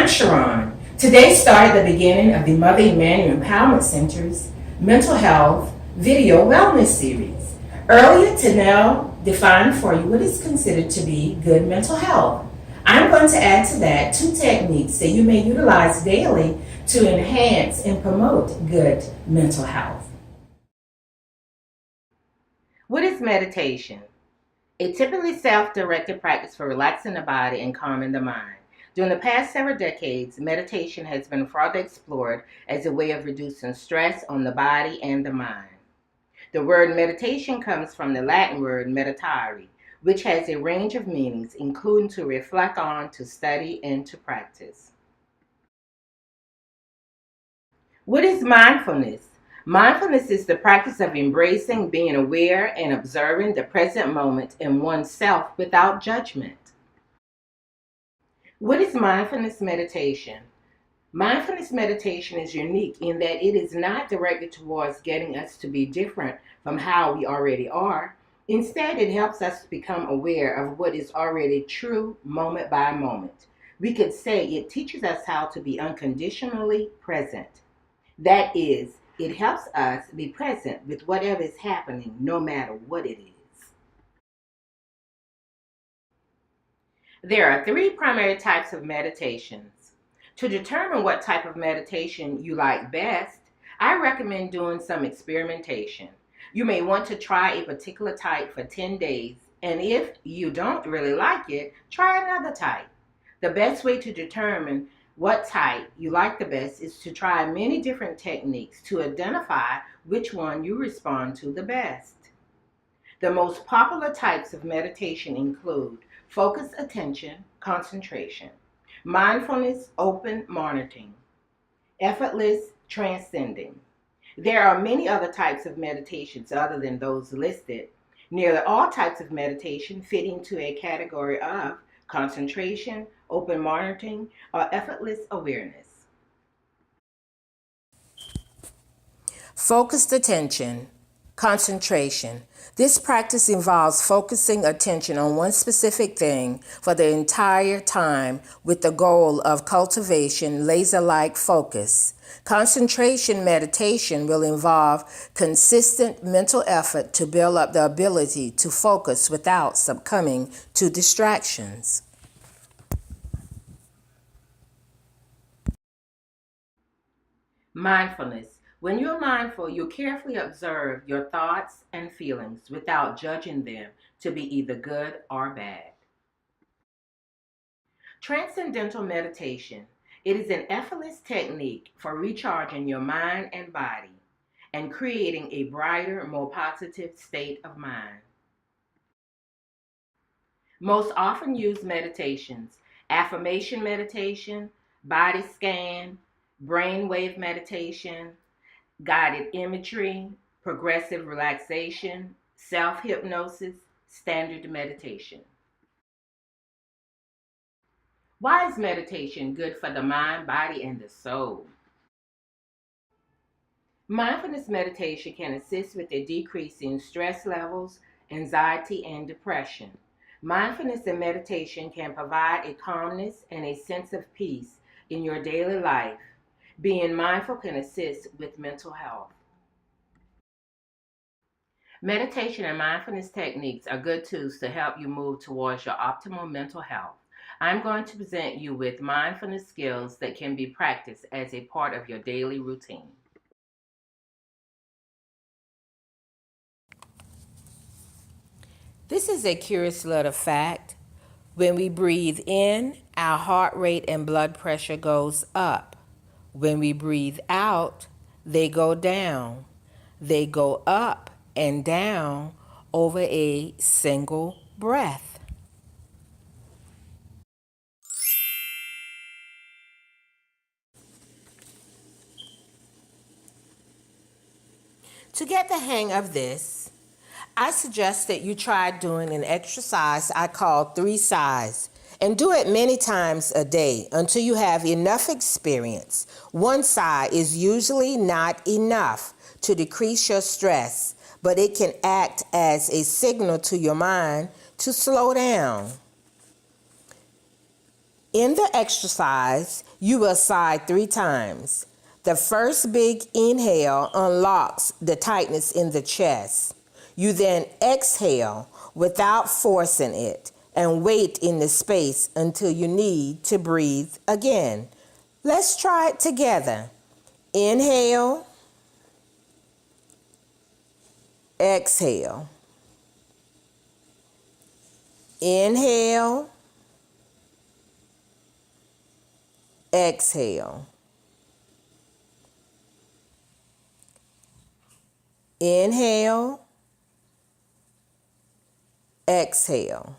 I'm Sharon. Today started the beginning of the Mother Emanuel Empowerment Center's Mental Health Video Wellness Series. Earlier, Tanel defined for you what is considered to be good mental health. I'm going to add to that 2 techniques that you may utilize daily to enhance and promote good mental health. What is meditation? A typically self-directed practice for relaxing the body and calming the mind. During the past several decades, meditation has been further explored as a way of reducing stress on the body and the mind. The word meditation comes from the Latin word meditare, which has a range of meanings, including to reflect on, to study, and to practice. What is mindfulness? Mindfulness is the practice of embracing, being aware, and observing the present moment in oneself without judgment. What is mindfulness meditation? Mindfulness meditation is unique in that it is not directed towards getting us to be different from how we already are. Instead, it helps us become aware of what is already true moment by moment. We could say it teaches us how to be unconditionally present. That is, it helps us be present with whatever is happening, no matter what it is. There are 3 primary types of meditations. To determine what type of meditation you like best, I recommend doing some experimentation. You may want to try a particular type for 10 days, and if you don't really like it, try another type. The best way to determine what type you like the best is to try many different techniques to identify which one you respond to the best. The most popular types of meditation include focused attention, concentration, mindfulness, open monitoring, effortless transcending. There are many other types of meditations other than those listed. Nearly all types of meditation fit into a category of concentration, open monitoring, or effortless awareness. Focused attention, concentration. This practice involves focusing attention on one specific thing for the entire time with the goal of cultivation, laser-like focus. Concentration meditation will involve consistent mental effort to build up the ability to focus without succumbing to distractions. Mindfulness. When you're mindful, you carefully observe your thoughts and feelings without judging them to be either good or bad. Transcendental meditation. It is an effortless technique for recharging your mind and body and creating a brighter, more positive state of mind. Most often used meditations: affirmation meditation, body scan, brainwave meditation, guided imagery, progressive relaxation, self-hypnosis, standard meditation. Why is meditation good for the mind, body, and the soul? Mindfulness meditation can assist with a decrease in stress levels, anxiety, and depression. Mindfulness and meditation can provide a calmness and a sense of peace in your daily life. Being mindful can assist with mental health. Meditation and mindfulness techniques are good tools to help you move towards your optimal mental health. I'm going to present you with mindfulness skills that can be practiced as a part of your daily routine. This is a curious little fact. When we breathe in, our heart rate and blood pressure goes up. When we breathe out, they go down. They go up and down over a single breath. To get the hang of this, I suggest that you try doing an exercise I call 3 sighs, and do it many times a day until you have enough experience. 1 sigh is usually not enough to decrease your stress, but it can act as a signal to your mind to slow down. In the exercise, you will sigh 3 times. The first big inhale unlocks the tightness in the chest. You then exhale without forcing it and wait in the space until you need to breathe again. Let's try it together. Inhale, exhale. Inhale, exhale. Inhale, exhale.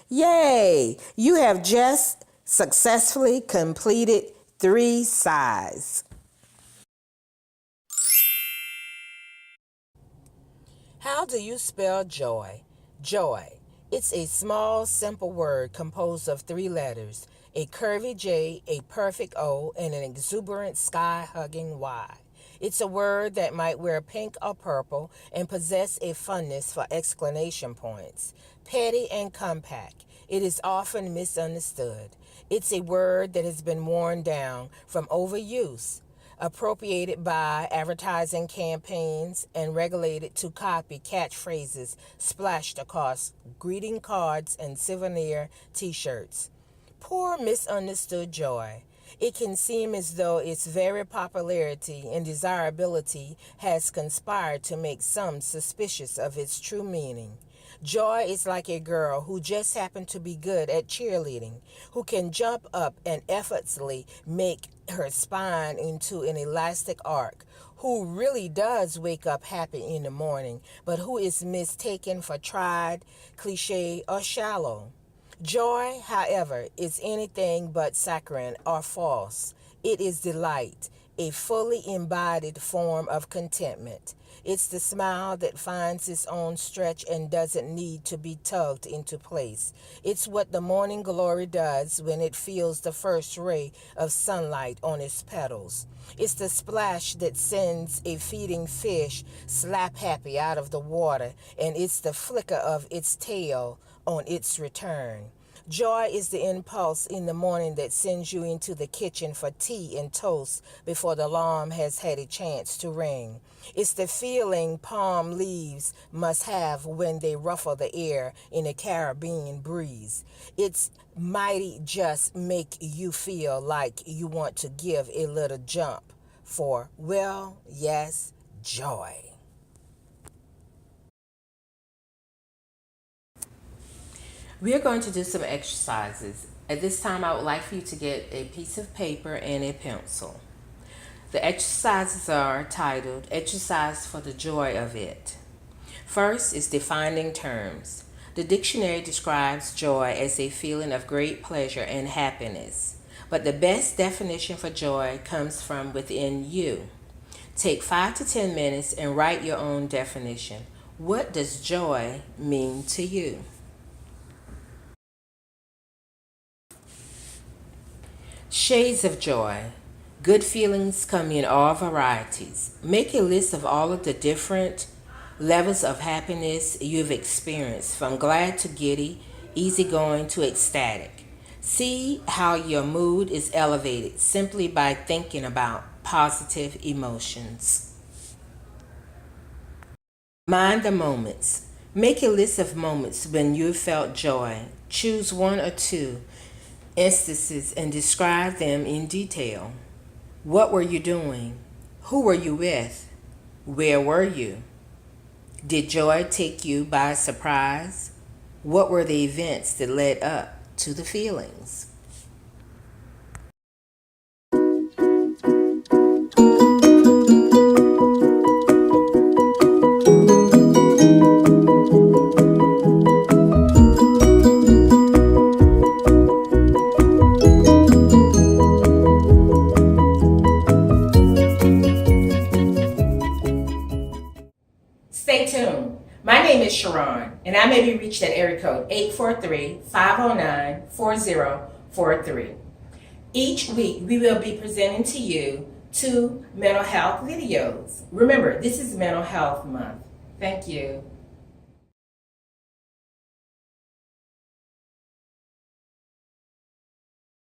Yay! You have just successfully completed 3 sighs. How do you spell joy? Joy. It's a small, simple word composed of 3 letters, a curvy J, a perfect O, and an exuberant sky-hugging Y. It's a word that might wear pink or purple and possess a fondness for exclamation points. Petty and compact, it is often misunderstood. It's a word that has been worn down from overuse, appropriated by advertising campaigns, and regulated to copy catchphrases splashed across greeting cards and souvenir t-shirts. Poor misunderstood joy. It can seem as though its very popularity and desirability has conspired to make some suspicious of its true meaning. Joy is like a girl who just happened to be good at cheerleading, who can jump up and effortlessly make her spine into an elastic arc, who really does wake up happy in the morning, but who is mistaken for tried, cliche, or shallow. Joy, however, is anything but saccharine or false. It is delight, a fully embodied form of contentment. It's the smile that finds its own stretch and doesn't need to be tugged into place. It's what the morning glory does when it feels the first ray of sunlight on its petals. It's the splash that sends a feeding fish slap happy out of the water, and it's the flicker of its tail on its return. Joy is the impulse in the morning that sends you into the kitchen for tea and toast before the alarm has had a chance to ring. It's the feeling palm leaves must have when they ruffle the air in a Caribbean breeze. It's mighty just make you feel like you want to give a little jump for, well, yes, joy. We are going to do some exercises. At this time, I would like for you to get a piece of paper and a pencil. The exercises are titled Exercise for the Joy of It. First is defining terms. The dictionary describes joy as a feeling of great pleasure and happiness, but the best definition for joy comes from within you. Take 5 to 10 minutes and write your own definition. What does joy mean to you? Shades of joy. Good feelings come in all varieties. Make a list of all of the different levels of happiness you've experienced, from glad to giddy, easygoing to ecstatic. See how your mood is elevated simply by thinking about positive emotions. Mind the moments. Make a list of moments when you felt joy. Choose 1 or 2 instances and describe them in detail. What were you doing? Who were you with? Where were you? Did joy take you by surprise? What were the events that led up to the feelings? Stay tuned. My name is Sharon, and I may be reached at area code 843-509-4043. Each week, we will be presenting to you 2 mental health videos. Remember, this is Mental Health Month. Thank you.